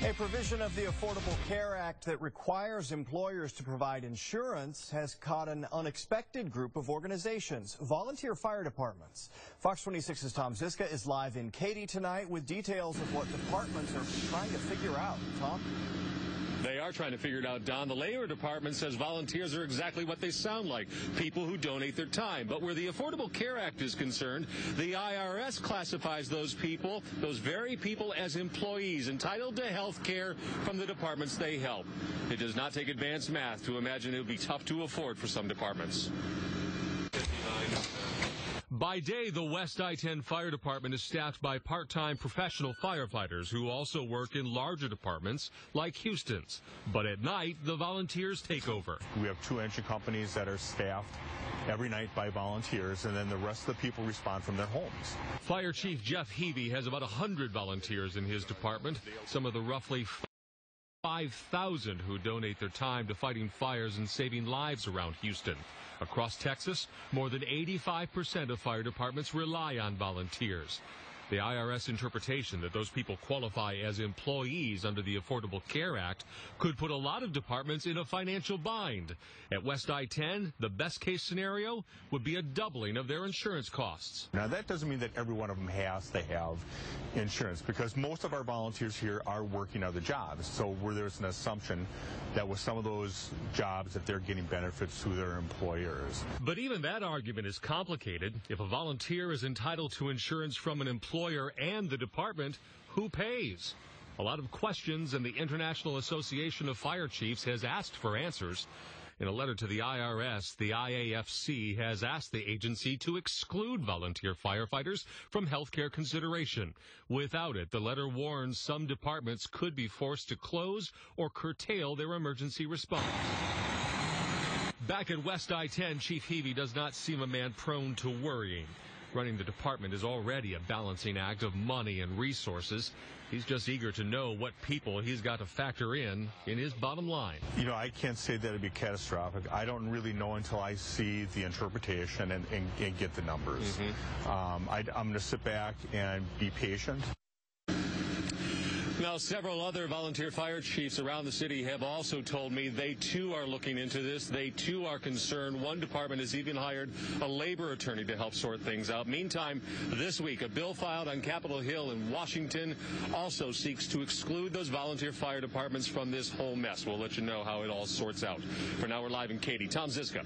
A provision of the Affordable Care Act that requires employers to provide insurance has caught an unexpected group of organizations, volunteer fire departments. Fox 26's Tom Ziska is live in Katy tonight with details of what departments are trying to figure out. Tom? They are trying to figure it out, Don. The Labor Department says volunteers are exactly what they sound like, people who donate their time. But where the Affordable Care Act is concerned, the IRS classifies those people, those very people, as employees entitled to health care from the departments they help. It does not take advanced math to imagine it would be tough to afford for some departments. By day, the West I-10 Fire Department is staffed by part-time professional firefighters who also work in larger departments like Houston's. But at night, the volunteers take over. We have 2 engine companies that are staffed every night by volunteers, and then the rest of the people respond from their homes. Fire Chief Jeff Heavey has about 100 volunteers in his department, some of the roughly 5,000 who donate their time to fighting fires and saving lives around Houston. Across Texas, more than 85% of fire departments rely on volunteers. The IRS interpretation that those people qualify as employees under the Affordable Care Act could put a lot of departments in a financial bind. At West I-10, the best-case scenario would be a doubling of their insurance costs. Now, that doesn't mean that every one of them has to have insurance, because most of our volunteers here are working other jobs. So where there's an assumption that with some of those jobs that they're getting benefits through their employers. But even that argument is complicated. If a volunteer is entitled to insurance from an employer and the department, who pays? A lot of questions, and the International Association of Fire Chiefs has asked for answers. In a letter to the IRS, the IAFC has asked the agency to exclude volunteer firefighters from health care consideration. Without it, the letter warns some departments could be forced to close or curtail their emergency response. Back at West I-10, Chief Heavey does not seem a man prone to worrying. Running the department is already a balancing act of money and resources. He's just eager to know what people he's got to factor in his bottom line. You know, I can't say that it'd be catastrophic. I don't really know until I see the interpretation and get the numbers. I'm going to sit back and be patient. Now, several other volunteer fire chiefs around the city have also told me they, too, are looking into this. They, too, are concerned. One department has even hired a labor attorney to help sort things out. Meantime, this week, a bill filed on Capitol Hill in Washington also seeks to exclude those volunteer fire departments from this whole mess. We'll let you know how it all sorts out. For now, we're live in Katy. Tom Ziska.